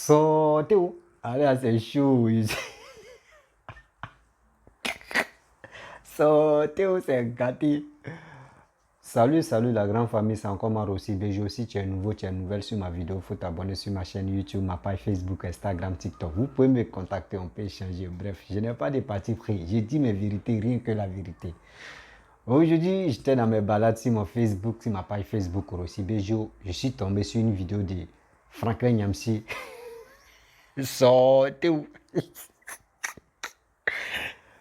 Sortez où? Allez, là, c'est chaud ici. Sortez où, c'est gâté. Salut la grande famille, c'est encore Maro aussi. BG aussi, tu es nouveau, tu es nouvelle sur ma vidéo. Il faut t'abonner sur ma chaîne YouTube, ma page Facebook, Instagram, TikTok. Vous pouvez me contacter, on peut échanger. Bref, je n'ai pas de parti pris. Je dis mes vérités, rien que la vérité. Aujourd'hui, j'étais dans mes balades sur mon Facebook, sur ma page Facebook aussi. BG, je suis tombé sur une vidéo de Franklin Nyamsi. Sortez où?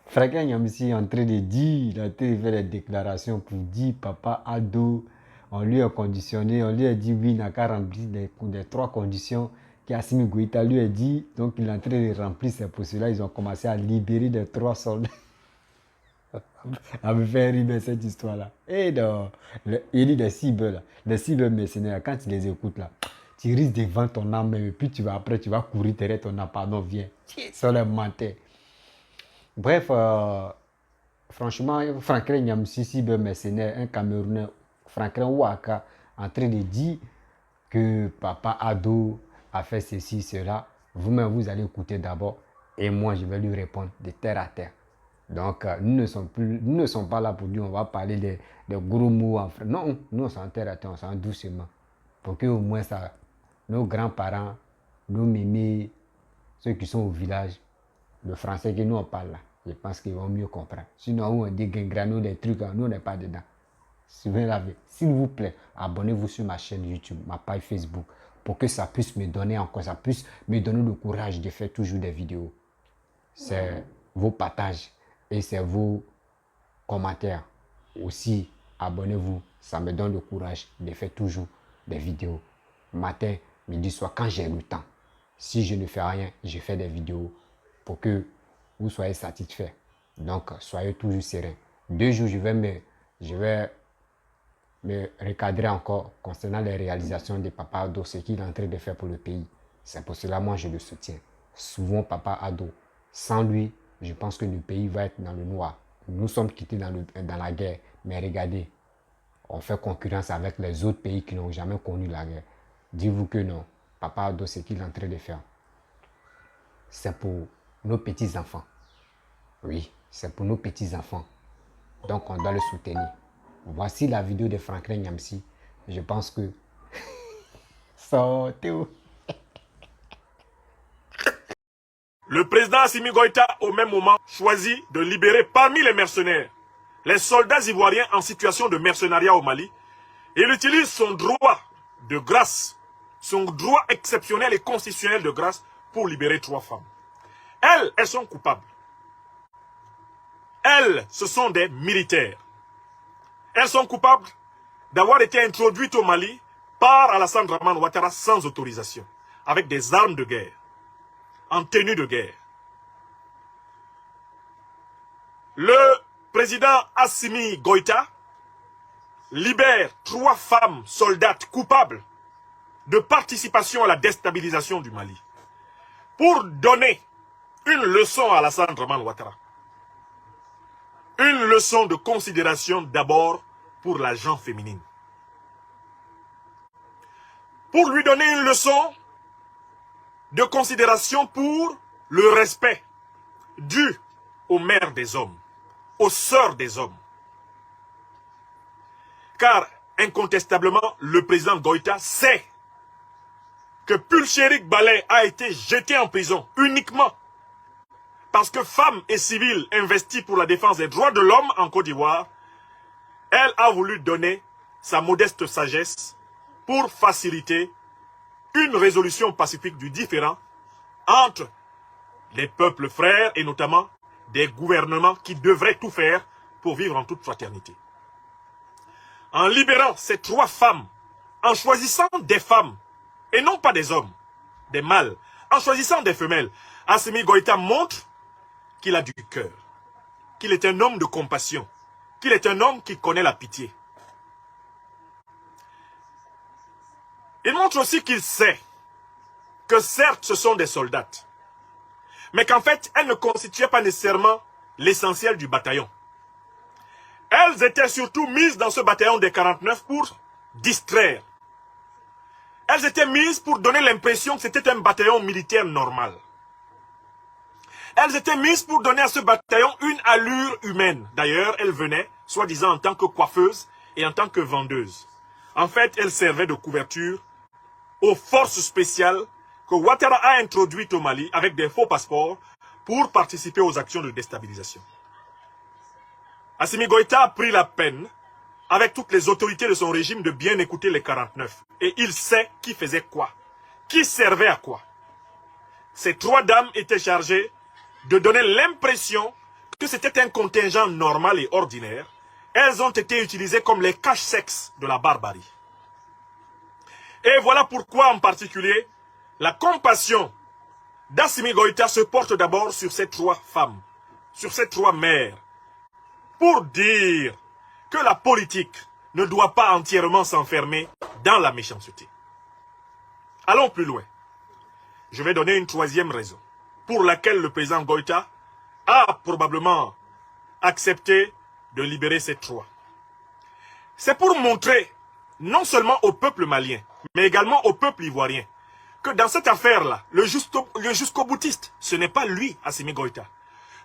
Franklin Nyamsi est en train de dire, il a en train de faire des déclarations pour dire papa ado, on lui a conditionné, on lui a dit oui, il n'a qu'à remplir les 3 conditions qu'Assimi Goïta lui a dit, donc il est en train de remplir ces postes-là, ils ont commencé à libérer les 3 soldats. À me faire rire cette histoire-là. Et donc, il dit des cibles là, les cibles mercenaires, quand tu les écoutes là, tu risques de vendre ton âme, et puis après tu vas courir derrière ton âme, pardon, viens. Sur les menteurs. Bref, franchement, Franklin Nyamsi, cible mercenaire, un Camerounais, Franklin Ouaka, en train de dire que papa ado a fait ceci, cela. Vous-même, vous allez écouter d'abord et moi, je vais lui répondre de terre à terre. Donc, nous ne sommes pas là pour dire on va parler des gros mots en français. Non, nous, on s'en terre à terre, on s'en doucement. Pour que au moins, ça, nos grands-parents, nos mémés, ceux qui sont au village, le français que nous, on parle là, je pense qu'ils vont mieux comprendre. Sinon, on dit gangrano, des trucs, nous, on n'est pas dedans. S'il vous plaît, abonnez-vous sur ma chaîne YouTube, ma page Facebook, pour que ça puisse me donner encore, ça puisse me donner le courage de faire toujours des vidéos. C'est vos partages et c'est vos commentaires. Aussi, abonnez-vous, ça me donne le courage de faire toujours des vidéos. Matin, midi, soir, quand j'ai le temps. Si je ne fais rien, je fais des vidéos pour que vous soyez satisfaits. Donc, soyez toujours sereins. 2 jours, je vais me recadrer encore concernant les réalisations de Papa Ado, ce qu'il est en train de faire pour le pays. C'est pour cela, moi, je le soutiens. Souvent, Papa Ado, sans lui, je pense que le pays va être dans le noir. Nous sommes quittés dans la guerre, mais regardez, on fait concurrence avec les autres pays qui n'ont jamais connu la guerre. Dites-vous que non, Papa Ado, ce qu'il est en train de faire, c'est pour nos petits-enfants. Oui, c'est pour nos petits-enfants. Donc, on doit le soutenir. Voici la vidéo de Franklin Nyamsi. Je pense que... Sortez où? Le président Assimi Goïta, au même moment, choisit de libérer parmi les mercenaires les soldats ivoiriens en situation de mercenariat au Mali. Et il utilise son droit de grâce, son droit exceptionnel et constitutionnel de grâce pour libérer 3 femmes. Elles sont coupables. Elles, ce sont des militaires. Elles sont coupables d'avoir été introduites au Mali par Alassane Dramane Ouattara sans autorisation, avec des armes de guerre, en tenue de guerre. Le président Assimi Goïta libère 3 femmes soldates coupables de participation à la déstabilisation du Mali pour donner une leçon à Alassane Dramane Ouattara. Une leçon de considération d'abord pour la gente féminine. Pour lui donner une leçon de considération pour le respect dû aux mères des hommes, aux sœurs des hommes. Car, incontestablement, le président Goïta sait que Pulchérik Balai a été jeté en prison uniquement parce que femmes et civils investis pour la défense des droits de l'homme en Côte d'Ivoire, elle a voulu donner sa modeste sagesse pour faciliter une résolution pacifique du différend entre les peuples frères et notamment des gouvernements qui devraient tout faire pour vivre en toute fraternité. En libérant ces 3 femmes, en choisissant des femmes et non pas des hommes, des mâles, en choisissant des femelles, Assimi Goïta montre qu'il a du cœur, qu'il est un homme de compassion, qu'il est un homme qui connaît la pitié. Il montre aussi qu'il sait que certes ce sont des soldates, mais qu'en fait elles ne constituaient pas nécessairement l'essentiel du bataillon. Elles étaient surtout mises dans ce bataillon des 49 pour distraire. elles étaient mises pour donner l'impression que c'était un bataillon militaire normal. Elles étaient mises pour donner à ce bataillon une allure humaine. D'ailleurs, elles venaient, soi-disant en tant que coiffeuses et en tant que vendeuses. En fait, elles servaient de couverture aux forces spéciales que Ouattara a introduites au Mali avec des faux passeports pour participer aux actions de déstabilisation. Assimi Goïta a pris la peine, avec toutes les autorités de son régime, de bien écouter les 49. Et il sait qui faisait quoi, qui servait à quoi. Ces trois dames étaient chargées de donner l'impression que c'était un contingent normal et ordinaire. Elles ont été utilisées comme les cache-sexes de la barbarie. Et voilà pourquoi en particulier, la compassion d'Assimi Goïta se porte d'abord sur ces trois femmes, sur ces trois mères, pour dire que la politique ne doit pas entièrement s'enfermer dans la méchanceté. Allons plus loin. Je vais donner une troisième raison pour laquelle le président Goïta a probablement accepté de libérer ces trois. C'est pour montrer, non seulement au peuple malien, mais également au peuple ivoirien, que dans cette affaire-là, le jusqu'au boutiste, ce n'est pas lui, Assimi Goïta.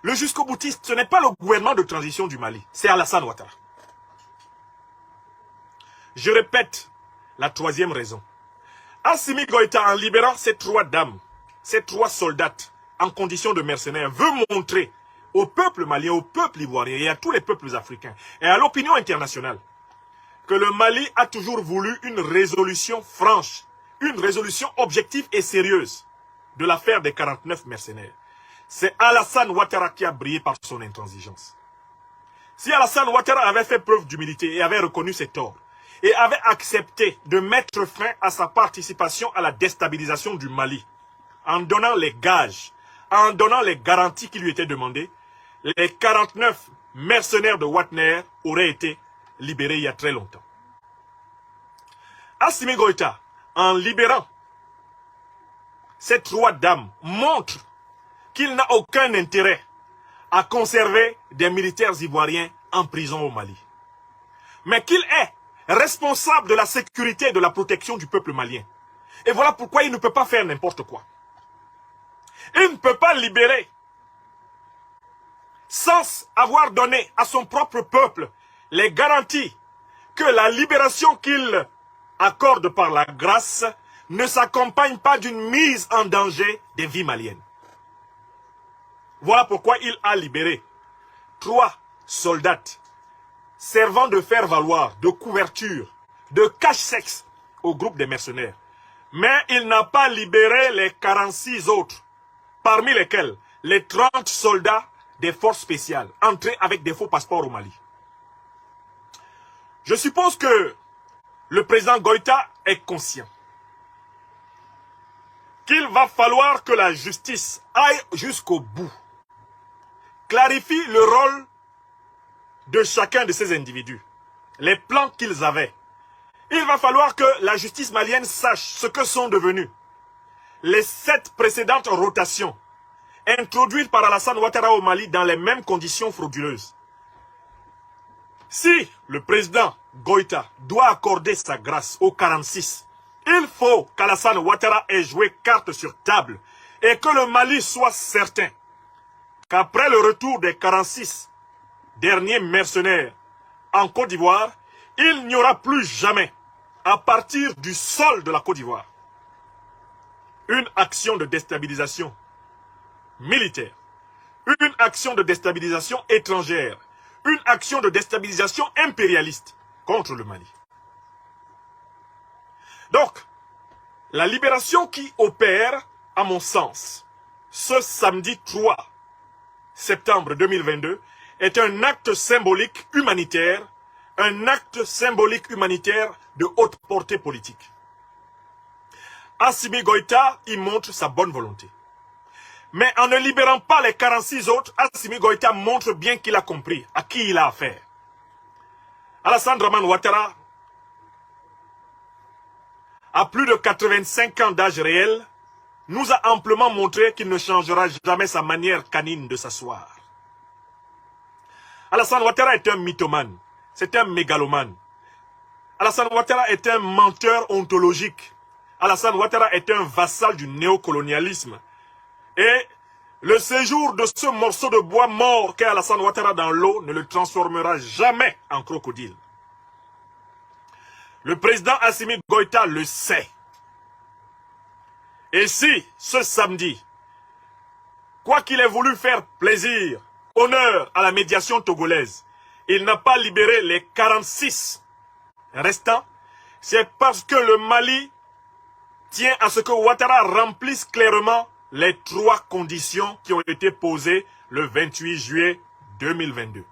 Le jusqu'au boutiste, ce n'est pas le gouvernement de transition du Mali, c'est Alassane Ouattara. Je répète la troisième raison. Assimi Goïta, en libérant ces trois dames, ces trois soldates, en condition de mercenaires, veut montrer au peuple malien, au peuple ivoirien et à tous les peuples africains et à l'opinion internationale que le Mali a toujours voulu une résolution franche, une résolution objective et sérieuse de l'affaire des 49 mercenaires. C'est Alassane Ouattara qui a brillé par son intransigeance. Si Alassane Ouattara avait fait preuve d'humilité et avait reconnu ses torts, et avait accepté de mettre fin à sa participation à la déstabilisation du Mali, en donnant les gages, en donnant les garanties qui lui étaient demandées, les 49 mercenaires de Wagner auraient été libérés il y a très longtemps. Assimi Goïta, en libérant ces trois dames, montre qu'il n'a aucun intérêt à conserver des militaires ivoiriens en prison au Mali. Mais qu'il est responsable de la sécurité et de la protection du peuple malien. Et voilà pourquoi il ne peut pas faire n'importe quoi. Il ne peut pas libérer sans avoir donné à son propre peuple les garanties que la libération qu'il accorde par la grâce ne s'accompagne pas d'une mise en danger des vies maliennes. Voilà pourquoi il a libéré trois soldates servant de faire valoir, de couverture, de cache-sexe au groupe des mercenaires. Mais il n'a pas libéré les 46 autres, parmi lesquels les 30 soldats des forces spéciales, entrés avec des faux passeports au Mali. Je suppose que le président Goïta est conscient qu'il va falloir que la justice aille jusqu'au bout, clarifie le rôle de chacun de ces individus, les plans qu'ils avaient. Il va falloir que la justice malienne sache ce que sont devenus les 7 précédentes rotations introduites par Alassane Ouattara au Mali dans les mêmes conditions frauduleuses. Si le président Goïta doit accorder sa grâce aux 46, il faut qu'Alassane Ouattara ait joué carte sur table et que le Mali soit certain qu'après le retour des 46 derniers mercenaires en Côte d'Ivoire, il n'y aura plus jamais, à partir du sol de la Côte d'Ivoire, une action de déstabilisation militaire, une action de déstabilisation étrangère, une action de déstabilisation impérialiste contre le Mali. Donc, la libération qui opère, à mon sens, ce samedi 3 septembre 2022, est un acte symbolique humanitaire, un acte symbolique humanitaire de haute portée politique. Assimi Goïta y montre sa bonne volonté. Mais en ne libérant pas les 46 autres, Assimi Goïta montre bien qu'il a compris à qui il a affaire. Alassane Draman Ouattara à plus de 85 ans d'âge réel, nous a amplement montré qu'il ne changera jamais sa manière canine de s'asseoir. Alassane Ouattara est un mythomane, c'est un mégalomane. Alassane Ouattara est un menteur ontologique. Alassane Ouattara est un vassal du néocolonialisme. Et le séjour de ce morceau de bois mort qu'est Alassane Ouattara dans l'eau ne le transformera jamais en crocodile. Le président Assimi Goïta le sait. Et si, ce samedi, quoi qu'il ait voulu faire plaisir, honneur à la médiation togolaise, il n'a pas libéré les 46 restants, c'est parce que le Mali tient à ce que Ouattara remplisse clairement les 3 conditions qui ont été posées le 28 juillet 2022.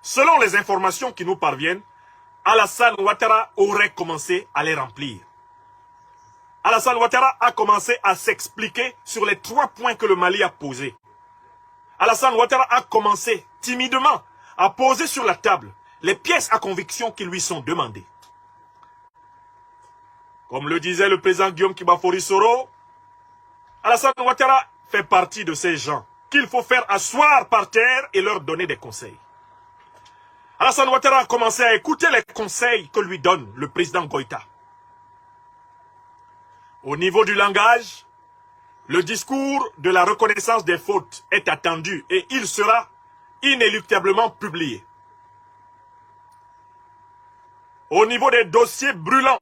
Selon les informations qui nous parviennent, Alassane Ouattara aurait commencé à les remplir. Alassane Ouattara a commencé à s'expliquer sur les 3 points que le Mali a posés. Alassane Ouattara a commencé timidement à poser sur la table les pièces à conviction qui lui sont demandées. Comme le disait le président Guillaume Kibafori Soro, Alassane Ouattara fait partie de ces gens qu'il faut faire asseoir par terre et leur donner des conseils. Alassane Ouattara a commencé à écouter les conseils que lui donne le président Goïta. Au niveau du langage, le discours de la reconnaissance des fautes est attendu et il sera inéluctablement publié. Au niveau des dossiers brûlants,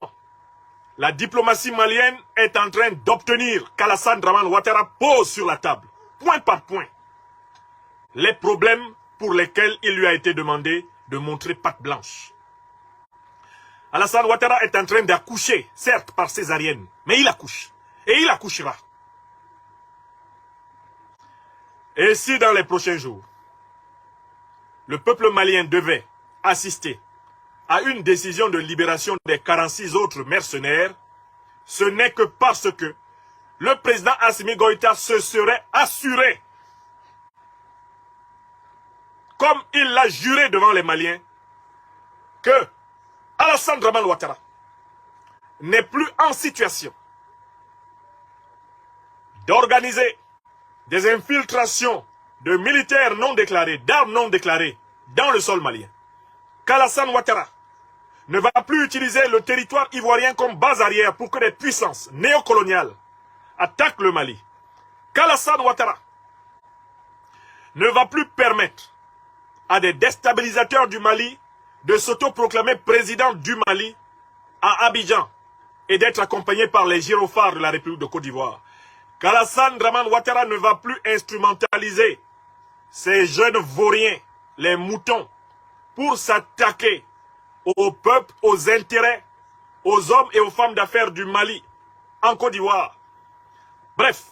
la diplomatie malienne est en train d'obtenir qu'Alassane Draman Ouattara pose sur la table, point par point, les problèmes pour lesquels il lui a été demandé de montrer patte blanche. Alassane Ouattara est en train d'accoucher, certes par césarienne, mais il accouche. Et il accouchera. Et si dans les prochains jours, le peuple malien devait assister à une décision de libération des 46 autres mercenaires, ce n'est que parce que le président Assimi Goïta se serait assuré, comme il l'a juré devant les Maliens, que Alassane Draman Ouattara n'est plus en situation d'organiser des infiltrations de militaires non déclarés, d'armes non déclarées dans le sol malien. Qu'Alassane Ouattara ne va plus utiliser le territoire ivoirien comme base arrière pour que des puissances néocoloniales attaquent le Mali. Qu'Alassane Ouattara ne va plus permettre à des déstabilisateurs du Mali de s'autoproclamer président du Mali à Abidjan et d'être accompagné par les gyrophares de la République de Côte d'Ivoire. Qu'Alassane Draman Ouattara ne va plus instrumentaliser ces jeunes vauriens, les moutons, pour s'attaquer au peuple, aux intérêts, aux hommes et aux femmes d'affaires du Mali, en Côte d'Ivoire. Bref,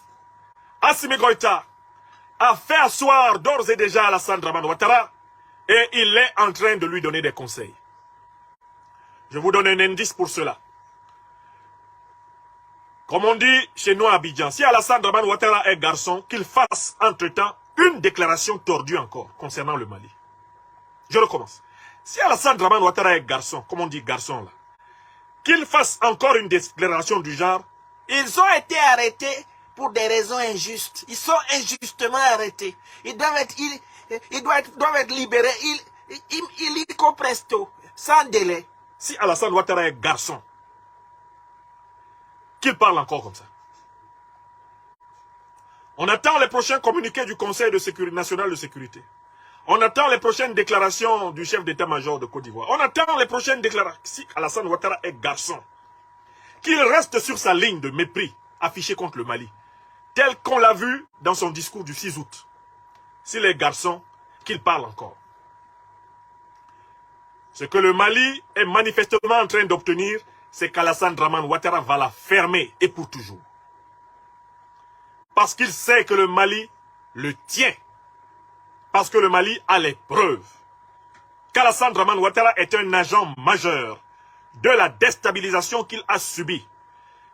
Assimi Goïta a fait asseoir d'ores et déjà Alassane Draman Ouattara et il est en train de lui donner des conseils. Je vous donne un indice pour cela. Comme on dit chez nous à Abidjan, si Alassane Draman Ouattara est garçon, qu'il fasse entre-temps une déclaration tordue encore concernant le Mali. Je recommence. Si Alassane Draman Ouattara est garçon, comme on dit garçon là, qu'il fasse encore une déclaration du genre, ils ont été arrêtés pour des raisons injustes. Ils sont injustement arrêtés. Ils doivent être libérés illico presto, sans délai. Si Alassane Ouattara est garçon, qu'il parle encore comme ça. On attend les prochains communiqués du Conseil national de sécurité. On attend les prochaines déclarations du chef d'état-major de Côte d'Ivoire. On attend les prochaines déclarations. Si Alassane Ouattara est garçon, qu'il reste sur sa ligne de mépris affichée contre le Mali, tel qu'on l'a vu dans son discours du 6 août. S'il est garçon, qu'il parle encore. Ce que le Mali est manifestement en train d'obtenir, c'est qu'Alassane Draman Ouattara va la fermer et pour toujours. Parce qu'il sait que le Mali le tient. Parce que le Mali a les preuves. Qu'Alassane Draman Ouattara est un agent majeur de la déstabilisation qu'il a subie.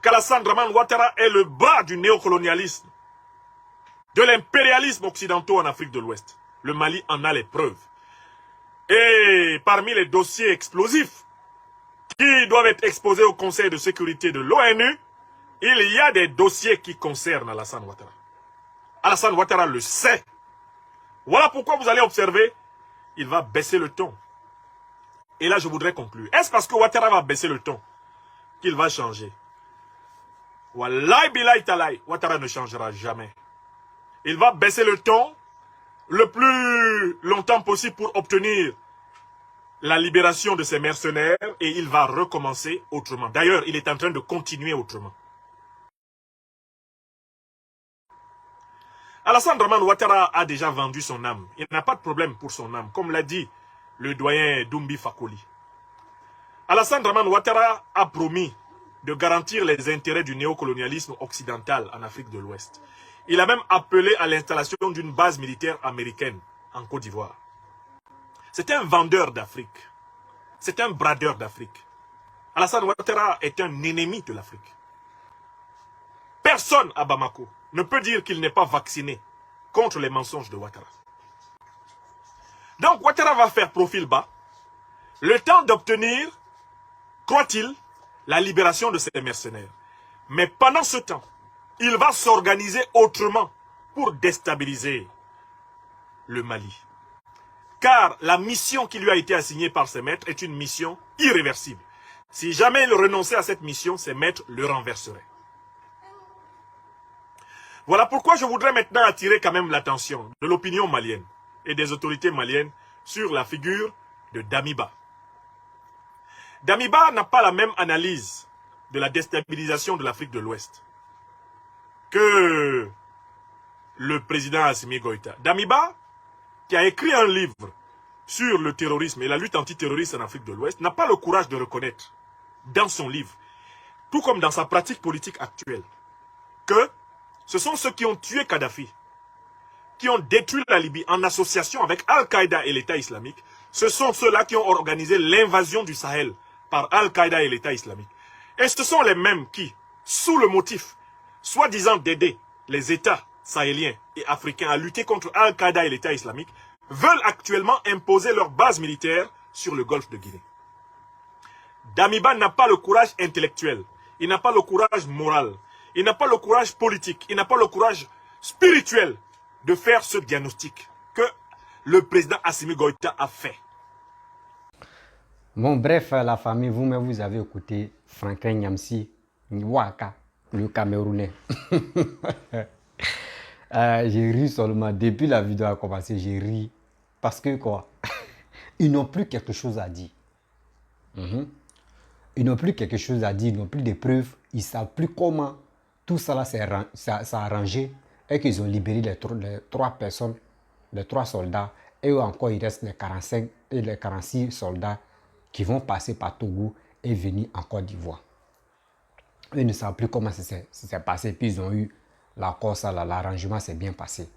Qu'Alassane Draman Ouattara est le bras du néocolonialisme, de l'impérialisme occidental en Afrique de l'Ouest. Le Mali en a les preuves. Et parmi les dossiers explosifs qui doivent être exposés au Conseil de sécurité de l'ONU, il y a des dossiers qui concernent Alassane Ouattara. Alassane Ouattara le sait. Voilà pourquoi vous allez observer, il va baisser le ton. Et là, je voudrais conclure. Est-ce parce que Ouattara va baisser le ton qu'il va changer. Wallahi billahi talahi, Ouattara ne changera jamais. Il va baisser le ton le plus longtemps possible pour obtenir la libération de ses mercenaires et il va recommencer autrement. D'ailleurs, il est en train de continuer autrement. Alassane Dramane Ouattara a déjà vendu son âme. Il n'a pas de problème pour son âme, comme l'a dit le doyen Doumbi Fakoli. Alassane Dramane Ouattara a promis de garantir les intérêts du néocolonialisme occidental en Afrique de l'Ouest. Il a même appelé à l'installation d'une base militaire américaine en Côte d'Ivoire. C'est un vendeur d'Afrique. C'est un bradeur d'Afrique. Alassane Ouattara est un ennemi de l'Afrique. Personne à Bamako ne peut dire qu'il n'est pas vacciné contre les mensonges de Ouattara. Donc Ouattara va faire profil bas, le temps d'obtenir, croit-il, la libération de ses mercenaires. Mais pendant ce temps, il va s'organiser autrement pour déstabiliser le Mali. Car la mission qui lui a été assignée par ses maîtres est une mission irréversible. Si jamais il renonçait à cette mission, ses maîtres le renverseraient. Voilà pourquoi je voudrais maintenant attirer quand même l'attention de l'opinion malienne et des autorités maliennes sur la figure de Damiba. Damiba n'a pas la même analyse de la déstabilisation de l'Afrique de l'Ouest que le président Assimi Goïta. Damiba, qui a écrit un livre sur le terrorisme et la lutte antiterroriste en Afrique de l'Ouest, n'a pas le courage de reconnaître dans son livre, tout comme dans sa pratique politique actuelle, que ce sont ceux qui ont tué Kadhafi, qui ont détruit la Libye en association avec Al-Qaïda et l'État islamique. Ce sont ceux-là qui ont organisé l'invasion du Sahel par Al-Qaïda et l'État islamique. Et ce sont les mêmes qui, sous le motif, soi-disant d'aider les États sahéliens et africains à lutter contre Al-Qaïda et l'État islamique, veulent actuellement imposer leur base militaire sur le golfe de Guinée. Damiba n'a pas le courage intellectuel, il n'a pas le courage moral, il n'a pas le courage politique, il n'a pas le courage spirituel de faire ce diagnostic que le président Assimi Goïta a fait. Bon, bref, la famille, vous-même, vous avez écouté Franklin Nyamsi Nwaka, le Camerounais. J'ai ri seulement. Depuis la vidéo a commencé, j'ai ri. Parce que quoi? Ils n'ont plus quelque chose à dire. Ils n'ont plus quelque chose à dire, ils n'ont plus de preuves. Ils ne savent plus comment tout ça là s'est arrangé et qu'ils ont libéré les 3 personnes, les 3 soldats. Et encore, il reste les 45 et les 46 soldats qui vont passer par Togo et venir en Côte d'Ivoire. Ils ne savent plus comment ça s'est passé. Puis ils ont eu l'accord, ça, l'arrangement s'est bien passé.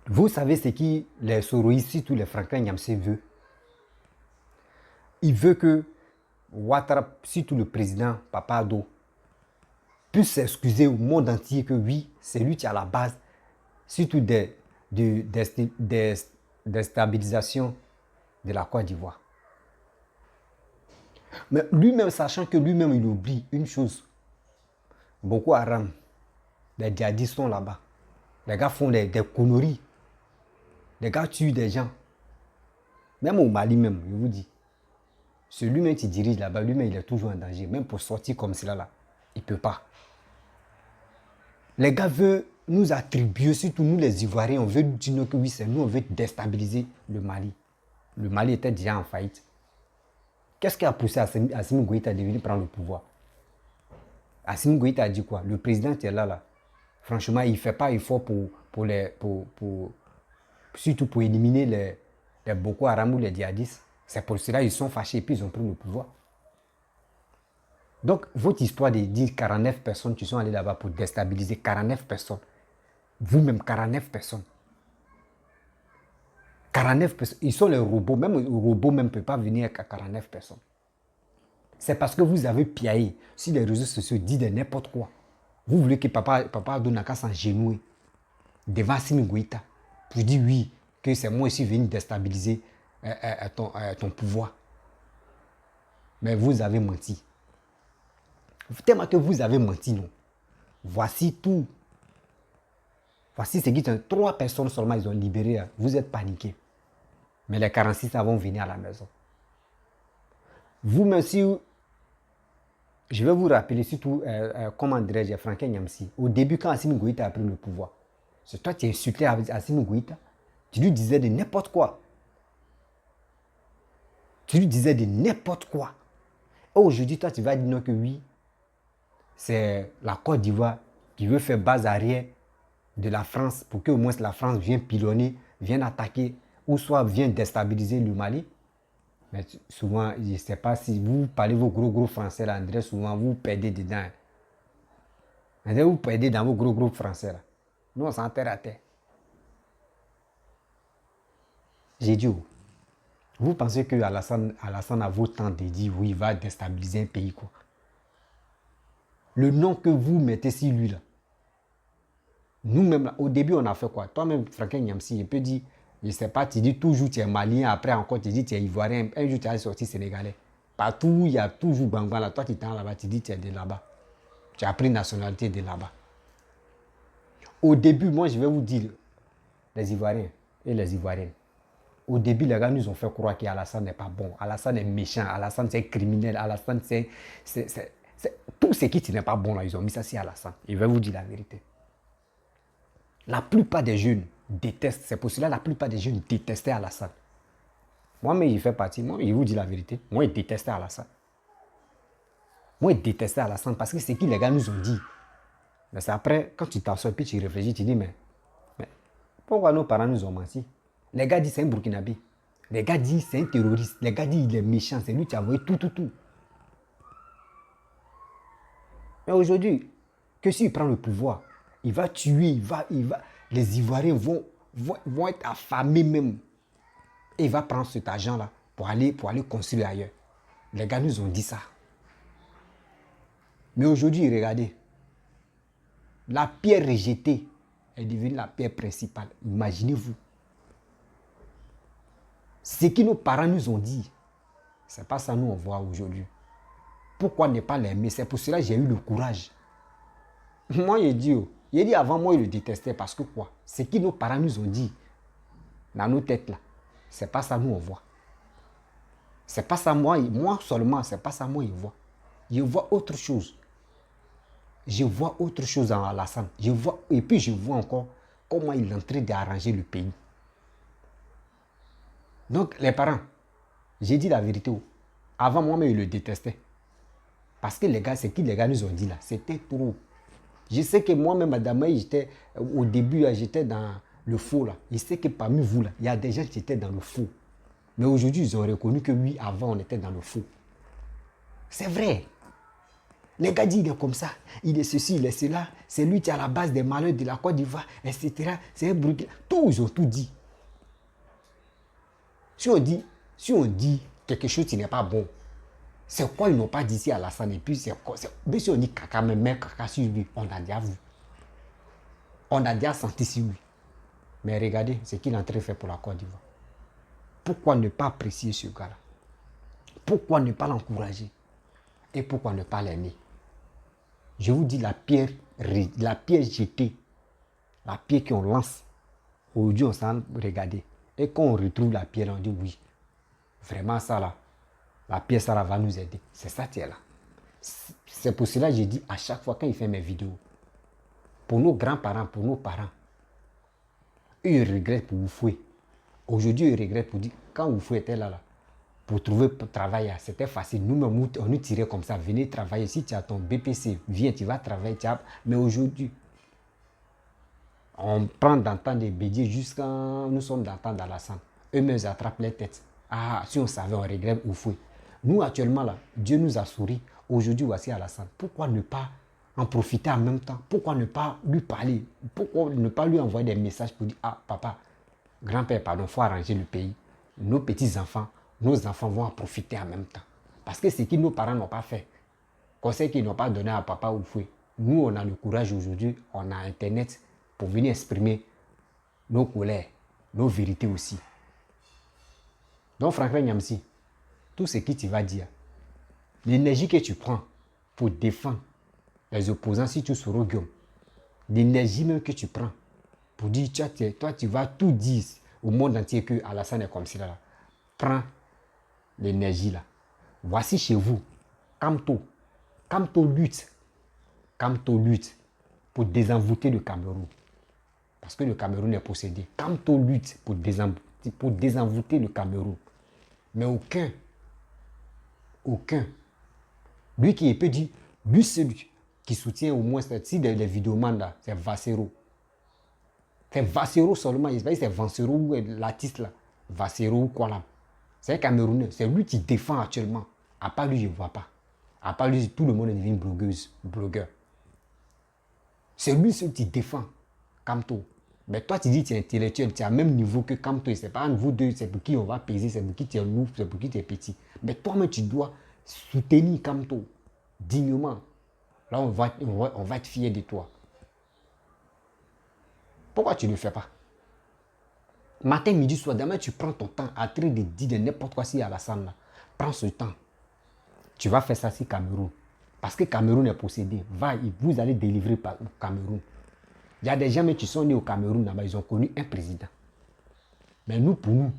Vous savez ce qui les Soroïs, surtout les Franklin Nyamse veut? Il veut que Ouattara, surtout le président Papado, puisse s'excuser au monde entier que oui, c'est lui qui est à la base, surtout des déstabilisation de la Côte d'Ivoire. Mais lui-même, sachant que lui-même, il oublie une chose. Boko Haram, les djihadistes sont là-bas. Les gars font des conneries. Les gars tuent des gens. Même au Mali même, je vous dis. C'est lui-même qui dirige là-bas, lui-même, il est toujours en danger. Même pour sortir comme cela, là, il ne peut pas. Les gars veulent nous attribuer, surtout nous les Ivoiriens, on veut dire que oui, c'est nous, on veut déstabiliser le Mali. Le Mali était déjà en faillite. Qu'est-ce qui a poussé Assimi Goïta à venir prendre le pouvoir? Assimi Goïta a dit quoi? Le président qui est là, franchement, il ne fait pas effort surtout pour éliminer les Boko Haram ou les djihadistes. C'est pour cela qu'ils sont fâchés et puis ils ont pris le pouvoir. Donc, votre histoire de dire 49 personnes qui sont allées là-bas pour déstabiliser 49 personnes, vous-même 49 personnes. 49 personnes, ils sont les robots, même le robot même ne peut pas venir avec 49 personnes. C'est parce que vous avez piaillé sur les réseaux sociaux, dit de n'importe quoi. Vous voulez que Papa Donaka s'engenouille devant Assimi Goïta pour dire oui, que c'est moi aussi venu déstabiliser ton pouvoir. Mais vous avez menti. Tellement que vous avez menti, non. Voici tout. Voici ce qui est 3 personnes seulement, ils ont libéré. Vous êtes paniqués. Mais les 46 vont venir à la maison. Vous-même, si je vais vous rappeler surtout, comment dirais-je, Franklin Nyamsi. Au début, quand Assimi Goïta a pris le pouvoir, c'est toi qui as insulté Assimi Goïta. Tu lui disais de n'importe quoi. Tu lui disais de n'importe quoi. Aujourd'hui, toi, tu vas dire non que oui, c'est la Côte d'Ivoire qui veut faire base arrière de la France pour que au moins la France vienne pilonner, vienne attaquer ou soit vienne déstabiliser le Mali. Mais souvent, je ne sais pas si vous parlez vos gros français là, André, souvent vous perdez dedans. André, vous perdez dans vos gros français là. Nous, on s'enterre à terre. J'ai dit, vous pensez que Alassane a vos temps de dire oui, il va déstabiliser un pays quoi. Le nom que vous mettez sur lui là. Nous-mêmes, au début, on a fait quoi? Toi-même, Franklin Nyamsi, je peux dire, je ne sais pas, tu dis toujours tu es malien, après encore tu dis tu es ivoirien, un jour tu es sorti sénégalais. Partout, il y a toujours Bangba là, toi tu es là-bas, tu dis tu es de là-bas. Tu as pris nationalité de là-bas. Au début, moi je vais vous dire, les Ivoiriens et les Ivoiriennes, au début, les gars nous ont fait croire qu'Alassane n'est pas bon, Alassane est méchant, Alassane c'est criminel, Alassane c'est tout ce qui n'est pas bon là, ils ont mis ça sur Alassane. Je vais vous dire la vérité. La plupart des jeunes détestent, c'est pour cela que la plupart des jeunes détestaient Alassane. Moi-même, il fait partie, moi, je vous dis la vérité, moi, je détestais Alassane. Moi, je détestais Alassane parce que c'est ce que les gars nous ont dit. Mais c'est après, quand tu t'assois puis tu réfléchis, tu dis, mais pourquoi nos parents nous ont menti? Les gars disent c'est un Burkinabé. Les gars disent c'est un terroriste. Les gars disent il est méchant, c'est lui qui a envoyé tout. Mais aujourd'hui, que s'il prend le pouvoir, il va tuer, les Ivoiriens vont être affamés même. Et il va prendre cet argent-là pour aller construire ailleurs. Les gars nous ont dit ça. Mais aujourd'hui, regardez, la pierre rejetée est devenue la pierre principale. Imaginez-vous. Ce que nos parents nous ont dit, ce n'est pas ça nous on voit aujourd'hui. Pourquoi ne pas l'aimer? C'est pour cela que j'ai eu le courage. Moi, j'ai dit avant, moi, je le détestais parce que quoi? Ce que nos parents nous ont dit dans nos têtes là, c'est pas ça nous on voit. C'est pas ça moi seulement, c'est pas ça moi je vois. Je vois autre chose. Je vois autre chose en Alassane. Et puis je vois encore comment il est en train d'arranger le pays. Donc les parents, j'ai dit la vérité. Avant moi-même, je le détestais. Parce que les gars, c'est qui les gars nous ont dit là, c'était trop. Je sais que moi-même, madame, au début, j'étais dans le faux là. Je sais que parmi vous là, il y a des gens qui étaient dans le faux. Mais aujourd'hui, ils ont reconnu que oui, avant, on était dans le faux. C'est vrai. Les gars disent, il est comme ça, il est ceci, il est cela, c'est lui qui est à la base des malheurs de la Côte d'Ivoire, etc. C'est un Burkina. Tous, ils ont tout dit. Si on dit quelque chose qui n'est pas bon, c'est quoi ils n'ont pas dit ici à Alassane et puis c'est quoi? Mais si on dit caca, mais caca sur lui, on a déjà vu. On a déjà senti sur lui. Mais regardez ce qu'il est en train de faire pour la Côte d'Ivoire. Pourquoi ne pas apprécier ce gars-là? Pourquoi ne pas l'encourager? Et pourquoi ne pas l'aimer? Je vous dis la pierre jetée, la pierre qu'on lance. Aujourd'hui, on s'en regarde. Et quand on retrouve la pierre, on dit oui. Vraiment ça là, la pierre ça là va nous aider. C'est ça qui est là. C'est pour cela que je dis à chaque fois quand il fait mes vidéos, pour nos grands-parents, pour nos parents, eux ils regrettent pour Oufoué. Aujourd'hui, ils regrettent pour dire, quand Oufoué était là, pour trouver travail, c'était facile. Nous-mêmes, on nous tirait comme ça, venez travailler. Si tu as ton BPC, viens, tu vas travailler. Mais aujourd'hui, on prend dans le temps de Bédier jusqu'à nous sommes dans le temps d'Alassane. Eux-mêmes, ils attrapent les têtes. Ah, si on savait, on regrette Oufoué. Nous, actuellement, là, Dieu nous a souri. Aujourd'hui, voici Alassane. Pourquoi ne pas en profiter en même temps? Pourquoi ne pas lui parler? Pourquoi ne pas lui envoyer des messages pour dire, ah, papa, grand-père, pardon, il faut arranger le pays. Nos petits-enfants, nos enfants vont en profiter en même temps. Parce que ce que nos parents n'ont pas fait, conseil qu'ils n'ont pas donné à papa Oufoué, nous, on a le courage aujourd'hui, on a Internet pour venir exprimer nos colères, nos vérités aussi. Donc, Franklin Nyamsi, tout ce que tu vas dire, l'énergie que tu prends pour défendre les opposants, si tu seras Guillaume, l'énergie même que tu prends pour dire, toi, tu vas tout dire au monde entier que Alassane est comme ça là. Prends l'énergie là. Voici chez vous, Kamto. Kamto lutte. Kamto lutte pour désenvoûter le Cameroun. Parce que le Cameroun est possédé. Kamto lutte pour désenvoûter le Cameroun. Mais aucun. Lui qui peut dire, lui celui qui soutient au moins, si les vidéomans là, c'est Vassero. C'est Vassero seulement, il c'est Vassero ou l'artiste là. Vassero ou quoi là. C'est un Camerounais, c'est lui qui défend actuellement. À part lui, je ne vois pas. À part lui, tout le monde est devenu blogueur. C'est lui seul qui défend Kamto. Mais toi, tu dis que tu es intellectuel, tu es au même niveau que Kamto. Ce n'est pas entre vous deux, c'est pour qui on va peser, c'est pour qui tu es lourd, c'est pour qui tu es petit. Mais toi-même, tu dois soutenir Kamto dignement. Là, on va être fier de toi. Pourquoi tu ne le fais pas? Matin, midi, soir, demain, tu prends ton temps à traiter de dire de n'importe quoi si à la salle là. Prends ce temps. Tu vas faire ça si Cameroun. Parce que Cameroun est possédé. Vous allez délivrer par le Cameroun. Il y a des gens qui sont nés au Cameroun là-bas, ils ont connu un président. Mais nous, pour nous,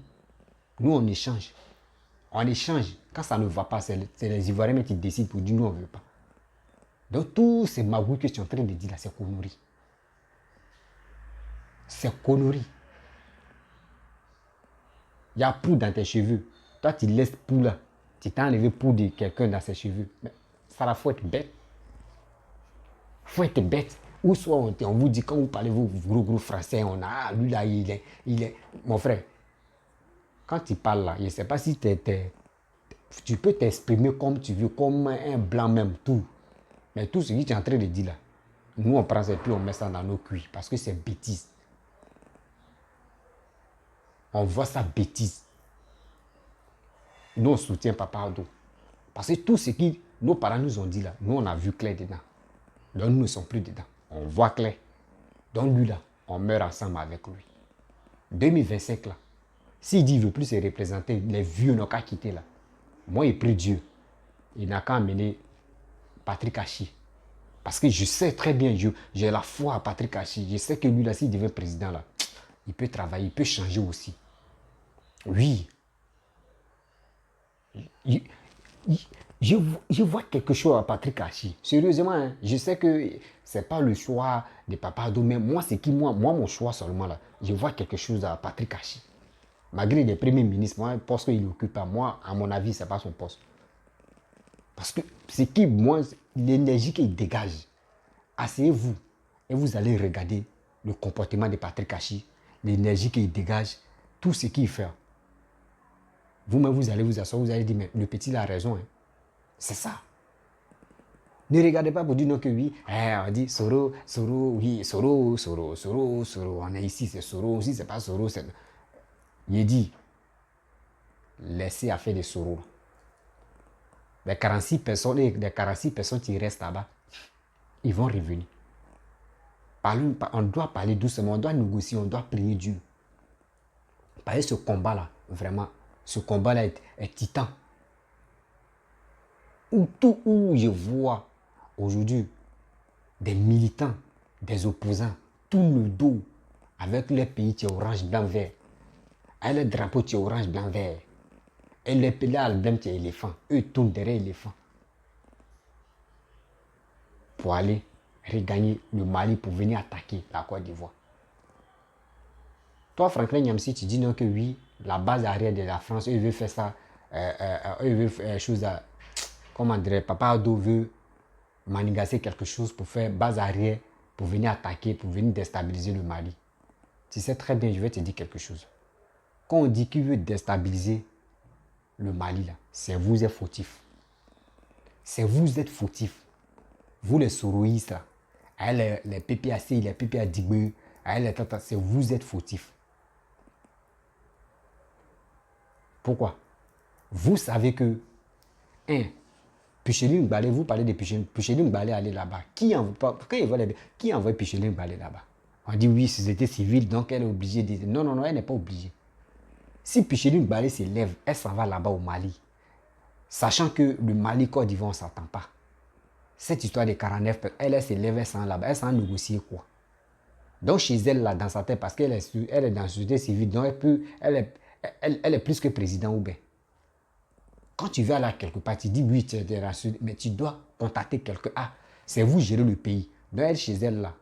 on échange. On échange. Quand ça ne va pas, c'est les Ivoiriens qui décident pour dire nous, on ne veut pas. Donc, tous ces magouilles que tu es en train de dire là, c'est conneries. C'est conneries. Il y a poudre dans tes cheveux. Toi, tu laisses poudre là. Tu t'as enlevé poudre de quelqu'un dans ses cheveux. Mais ça, il faut être bête. Il faut être bête. Ou soit on vous dit, quand vous parlez vos gros français, on a, lui là, il est. Mon frère, quand tu parles là, je ne sais pas si tu peux t'exprimer comme tu veux, comme un blanc même, tout. Mais tout ce que tu es en train de dire là, nous on prend ça et puis on met ça dans nos cuits parce que c'est bêtise. On voit ça bêtise. Nous on soutient Papa Ado. Parce que tout ce que nos parents nous ont dit là, nous on a vu clair dedans. Donc nous ne sommes plus dedans. On voit clair. Donc lui là, on meurt ensemble avec lui. 2025 là, s'il dit qu'il ne veut plus se représenter, les vieux n'ont qu'à quitter là. Moi, il prie Dieu. Il n'a qu'à amener Patrick Hachi. Parce que je sais très bien, j'ai la foi à Patrick Hachi. Je sais que lui là, s'il devient président là, il peut travailler, il peut changer aussi. Oui. Je vois quelque chose à Patrick Hachi. Sérieusement, hein, je sais que ce n'est pas le choix de Papa Ado, mais moi, mon choix seulement là, je vois quelque chose à Patrick Hachi. Malgré les premiers ministres, moi, un poste qu'il occupe à moi, à mon avis, ce n'est pas son poste. Parce que c'est qui, moi, l'énergie qu'il dégage. Asseyez-vous et vous allez regarder le comportement de Patrick Hachi, l'énergie qu'il dégage, tout ce qu'il fait. Vous-même, vous allez vous asseoir, vous allez dire, mais le petit il a raison. Hein. C'est ça. Ne regardez pas pour dire non que oui. On dit Soro, oui, Soro. On est ici, c'est Soro. Aussi, c'est pas Soro. Il dit, laissez à faire des Soro. Les 46 personnes qui restent là-bas, ils vont revenir. On doit parler doucement, on doit négocier, on doit prier Dieu. Parce que ce combat-là, vraiment, ce combat-là est titan. Où je vois aujourd'hui des militants, des opposants, tout le dos, avec les pays qui est orange, blanc, vert, avec le drapeau qui est orange, blanc, vert, et les pays albums qui est éléphant, eux tournent derrière l'éléphant pour aller regagner le Mali pour venir attaquer la Côte d'Ivoire. Toi, Franklin Nyamsi, tu dis non que oui, la base arrière de la France, eux veulent faire ça, eux veulent faire chose à, comment dirait, Papa Ado veut manigancer quelque chose pour faire base arrière, pour venir attaquer, pour venir déstabiliser le Mali. Tu sais très bien, je vais te dire quelque chose. Quand on dit qu'il veut déstabiliser le Mali, là, c'est vous êtes fautif. C'est vous êtes fautif. Vous les soroïstes, là, les PPAC, les PPA Digbe, c'est vous êtes fautif. Pourquoi? Vous savez que, Picheline Balé, vous parlez de Picheline Balé aller là-bas. Qui envoie Picheline Balé là-bas? On dit oui, société civile, donc elle est obligée de dire. Non, elle n'est pas obligée. Si Picheline Balé s'élève, elle s'en va là-bas au Mali. Sachant que le Mali, Côte d'Ivoire, on ne s'attend pas. Cette histoire de 49, elle s'élève, elle s'en va là-bas, elle s'en négocier quoi? Donc chez elle, là, dans sa tête, parce qu'elle est dans la société civile, donc elle est plus que président ou bien. Quand tu vas là quelque part, tu dis oui, tu es des nationalités, mais tu dois contacter quelqu'un. Ah, c'est vous gérez le pays. Donc elle, chez elle, là,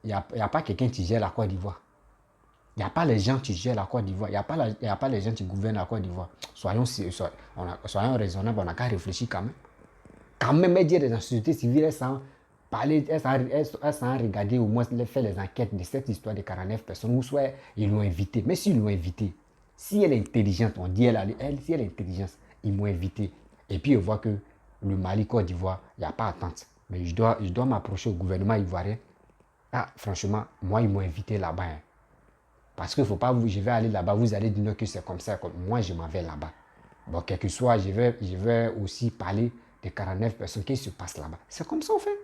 il n'y a pas quelqu'un qui gère la Côte d'Ivoire. Il n'y a pas les gens qui gèrent la Côte d'Ivoire. Il n'y a pas les gens qui gouvernent la Côte d'Ivoire. Soyons raisonnables, on n'a qu'à réfléchir quand même. Quand même, elle dit dans la société civile, elles s'en parler, elles s'en regarder au moins faire les enquêtes de cette histoire de 49 personnes, ou soit ils l'ont invité. Mais s'ils l'ont invité, si elle est intelligente, on dit si elle est intelligente, ils m'ont invité. Et puis, on voit que le Mali, Côte d'Ivoire, il n'y a pas attente. Mais je dois m'approcher au gouvernement ivoirien. Ah, franchement, moi, ils m'ont invité là-bas. Hein. Parce qu'il ne faut pas, je vais aller là-bas, vous allez dire que c'est comme ça. Comme moi, je m'en vais là-bas. Bon, quel que soit, je vais aussi parler des 49 personnes qui se passent là-bas. C'est comme ça, on fait.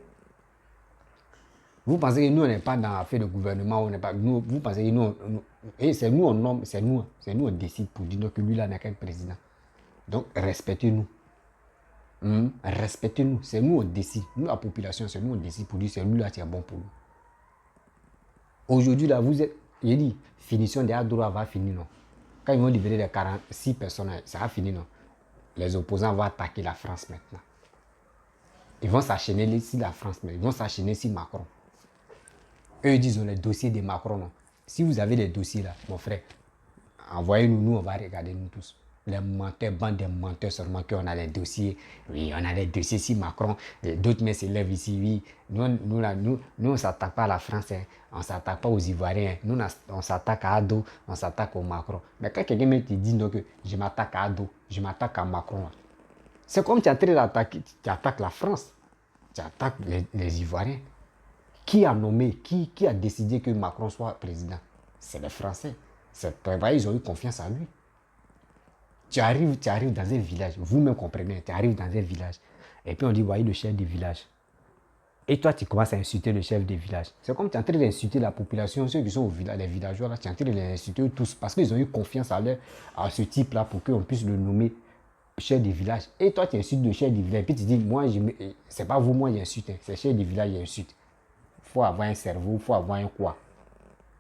Vous pensez que nous, on n'est pas dans l'affaire de gouvernement, on n'est pas. Vous pensez que nous, et c'est nous, on nomme, c'est nous, on décide pour dire que lui, là, n'est qu'un président. Donc, respectez-nous. Respectez-nous. C'est nous, on décide. Nous, la population, c'est nous, on décide pour dire c'est lui, là, qui est bon pour nous. Aujourd'hui, là, vous êtes. Il dit, finition des droits va finir, non. Quand ils vont libérer les 46 personnes, ça va finir, non. Les opposants vont attaquer la France maintenant. Ils vont s'enchaîner sur la France, mais ils vont s'enchaîner sur Macron. Eux, ils disent les dossiers de Macron, non. Si vous avez des dossiers là, mon frère, envoyez-nous, nous, on va regarder nous tous. Les menteurs, bande de menteurs seulement qu'on a les dossiers. Oui, on a les dossiers sur Macron. D'autres mais s'élèvent ici, oui. Nous, on ne s'attaque pas à la France, hein. On ne s'attaque pas aux Ivoiriens. Nous, on s'attaque à Ado, on s'attaque au Macron. Mais quand quelqu'un te dit donc, que je m'attaque à Ado, je m'attaque à Macron, c'est comme tu es en train d'attaquer, tu attaques la France, tu attaques les Ivoiriens. Qui a nommé, qui a décidé que Macron soit président? C'est les Français. Ils ont eu confiance en lui. Tu arrives dans un village, vous-même comprenez, tu arrives dans un village, et puis on dit, voyez le chef du village. Et toi, tu commences à insulter le chef du village. C'est comme tu es en train d'insulter la population, ceux qui sont au village, les villageois, là, tu es en train de les insulter tous, parce qu'ils ont eu confiance à ce type-là pour qu'on puisse le nommer chef du village. Et toi, tu insultes le chef du village, et puis tu dis, moi, c'est pas vous, moi, j'insulte, c'est le chef du village, j'insulte. Il faut avoir un cerveau, il faut avoir un quoi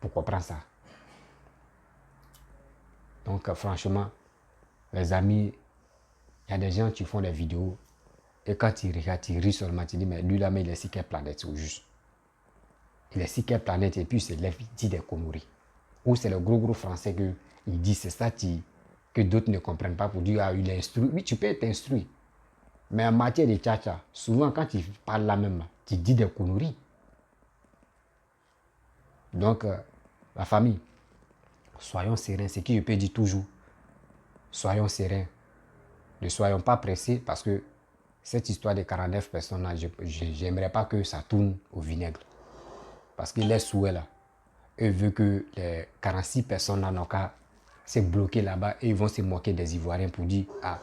pour comprendre ça. Donc, franchement, les amis, il y a des gens qui font des vidéos et quand tu regardes, tu ris seulement, tu dis, mais lui là, mais il est sur quelle planète au juste? Il est sur quelle planète et puis il se lève, il dit des conneries. Ou c'est le gros français qu'il dit, c'est ça que d'autres ne comprennent pas pour dire, ah, il est instruit. Oui, tu peux être instruit. Mais en matière de tcha-tcha, souvent quand tu parles là même, tu dis des conneries. Donc, la famille, soyons sereins, c'est ce que je peux dire toujours. Soyons sereins. Ne soyons pas pressés parce que cette histoire de 49 personnes là, je n'aimerais pas que ça tourne au vinaigre. Parce que les souhaits là, eux veulent que les 46 personnes là n'ont qu'à se bloquer là-bas et ils vont se moquer des Ivoiriens pour dire, ah,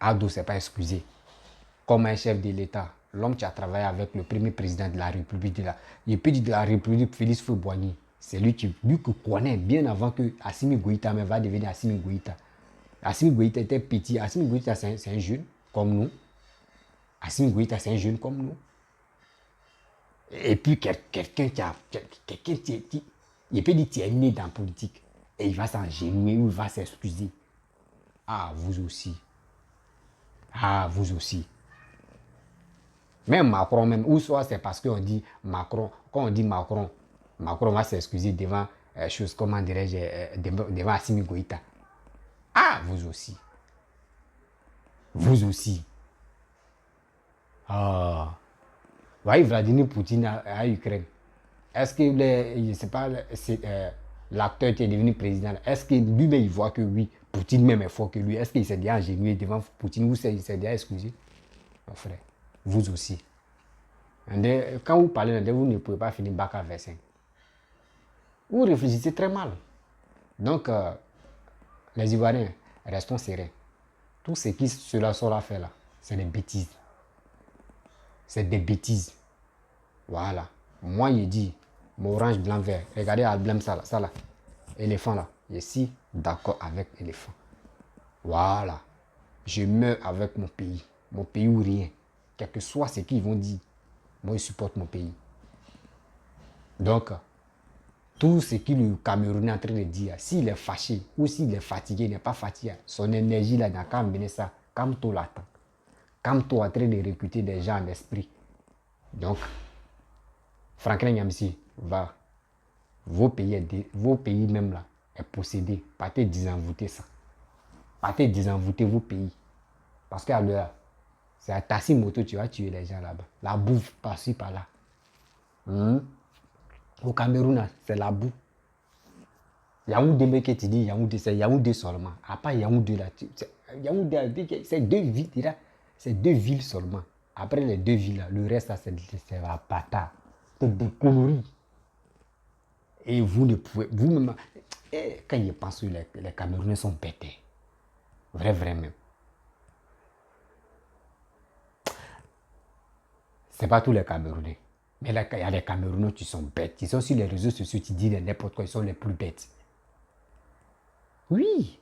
Ado c'est pas excusé. Comme un chef de l'État, l'homme qui a travaillé avec le premier président de la République de la République, Félix Houphouët-Boigny, c'est lui qui connaît bien avant que Assimi Goïta va devenir Assimi Goïta. Assimi Goïta était petit. Assimi Goïta, c'est un jeune comme nous. Assimi Goïta, c'est un jeune comme nous. Et puis, quelqu'un il peut dire qu'il est né dans la politique. Et il va s'engenouiller ou il va s'excuser. Ah, vous aussi. Ah, vous aussi. Même Macron, même, ou soit c'est parce qu'on dit Macron, quand on dit Macron va s'excuser devant chose, comment dirais-je, devant Assimi Goïta. Ah, vous aussi. Vous aussi. Ah. Voyez Vladimir Poutine à Ukraine. Est-ce que je sais pas, l'acteur qui est devenu président, est-ce que lui-même il voit que oui, Poutine même est fort que lui? Est-ce qu'il s'est déjà agenouillé devant Poutine ou il s'est déjà excusé? Mon frère, vous aussi. Quand vous parlez, vous ne pouvez pas finir bac à 25. Vous réfléchissez très mal. Donc, les Ivoiriens, restons sereins. Tout ce qui cela sont fait là, c'est des bêtises. C'est des bêtises. Voilà. Moi, il dit, mon orange, blanc, vert. Regardez Alblem, ça là. Éléphant là. Je suis d'accord avec éléphant. Voilà. Je meurs avec mon pays ou rien. Quel que soit ce qu'ils vont dire, moi, je supporte mon pays. Donc, tout ce que le Camerounais est en train de dire, s'il est fâché ou s'il est fatigué, il n'est pas fatigué, son énergie là, il n'a qu'à amener ça Camto l'attend. Camto en train de recruter des gens d'esprit. Donc, Franklin Yamsi, va. Vos pays même là, est possédé. Partez désenvoûter ça. Partez désenvoûter vos pays. Parce qu'à l'heure, c'est à Tassimoto, tu vas tuer les gens là-bas. La bouffe par-ci, par-là. Au Cameroun, c'est la boue. Yaoundé, mais que tu dis Yaoundé, c'est Yaoundé seulement. À part Yaoundé là, Yaoundé, c'est 2 villes là. C'est 2 villes seulement. Après les 2 villes là, le reste là, c'est la bâtard. C'est des conneries. Et vous ne pouvez, vous-même, quand ils pensent que les Camerounais sont bêtes. Vrai même. C'est pas tous les Camerounais. Mais là, il y a des Camerounais qui sont bêtes. Ils sont sur les réseaux sociaux, qui disent n'importe quoi, ils sont les plus bêtes. Oui.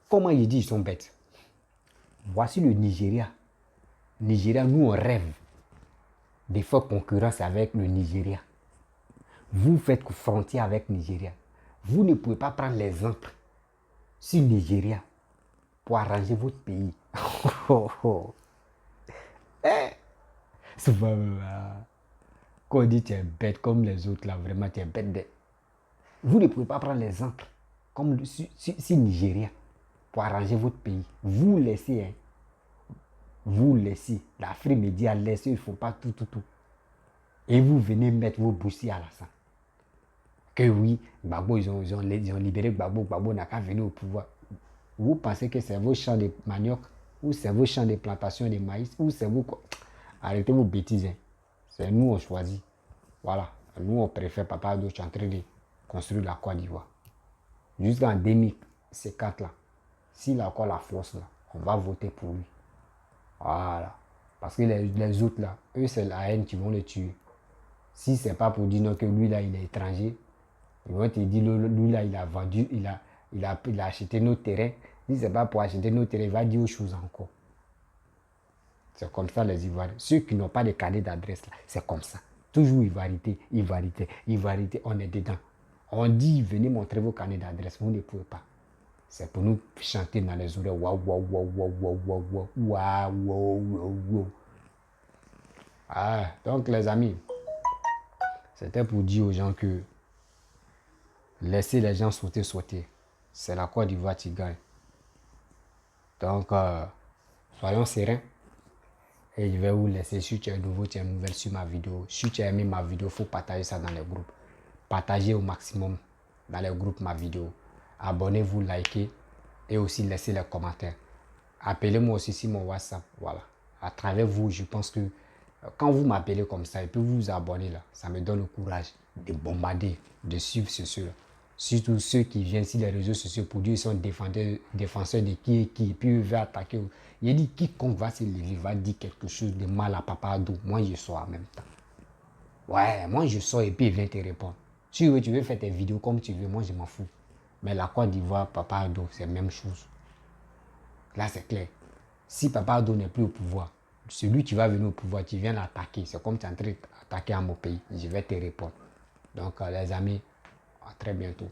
Comment ils disent ils sont bêtes? Voici le Nigeria. Nigeria, nous on rêve de faire concurrence avec le Nigeria. Vous faites frontière avec Nigeria. Vous ne pouvez pas prendre l'exemple sur Nigeria pour arranger votre pays. C'est pas quand on dit tu es bête comme les autres là, vraiment tu es bête. Vous ne pouvez pas prendre l'exemple comme sur Nigeria pour arranger votre pays. Vous laissez, hein. Vous laissez. L'Afrique média laisse, il ne faut pas tout. Et vous venez mettre vos boussiers à la sang. Que oui, Gbagbo, ils ont libéré Gbagbo n'a qu'à venir au pouvoir. Vous pensez que c'est vos champs de manioc, ou c'est vos champs de plantation de maïs, ou c'est vos quoi? Arrêtez vos bêtises. Hein. C'est nous on choisit. Voilà. Nous on préfère Papa Ado, je suis en train de construire la Côte d'Ivoire. Jusqu'en 2004 là, s'il a encore la force là, on va voter pour lui. Voilà. Parce que les autres là, eux c'est la haine qui vont le tuer. Si c'est pas pour dire non que lui là il est étranger, ils vont te dire lui là il a vendu, il a acheté nos terrains. Si c'est pas pour acheter nos terrains, il va dire autre chose encore. C'est comme ça les Ivoiriens. Ceux qui n'ont pas de carnet d'adresse là, c'est comme ça. Toujours Ivoirité, on est dedans. On dit venez montrer vos carnets d'adresse, vous ne pouvez pas. C'est pour nous chanter dans les oreilles. Waouh. Ah, donc les amis, c'était pour dire aux gens que laissez les gens sauter. C'est la Côte d'Ivoire qui gagne. Donc, soyons sereins. Et je vais vous laisser. Si tu es nouveau, tu es nouvelle sur ma vidéo. Si tu as aimé ma vidéo, il faut partager ça dans les groupes. Partagez au maximum dans les groupes ma vidéo. Abonnez-vous, likez et aussi laissez les commentaires. Appelez-moi aussi sur mon WhatsApp. Voilà. À travers vous, je pense que quand vous m'appelez comme ça et puis vous vous abonnez là, ça me donne le courage de bombarder, de suivre ceux-là. Surtout ceux qui viennent sur les réseaux sociaux pour dire qu'ils sont défenseurs de qui et qui, et puis ils veulent attaquer. Il dit quiconque va se lever, va dire quelque chose de mal à Papa Ado. Moi, je sors en même temps. Ouais, moi, je sors et puis il vient te répondre. Si tu veux faire tes vidéos comme tu veux, moi, je m'en fous. Mais la Côte d'Ivoire, Papa Ado, c'est la même chose. Là, c'est clair. Si Papa Ado n'est plus au pouvoir, celui qui va venir au pouvoir, tu viens l'attaquer. C'est comme tu es en train d'attaquer à mon pays. Je vais te répondre. Donc, les amis, à très bientôt.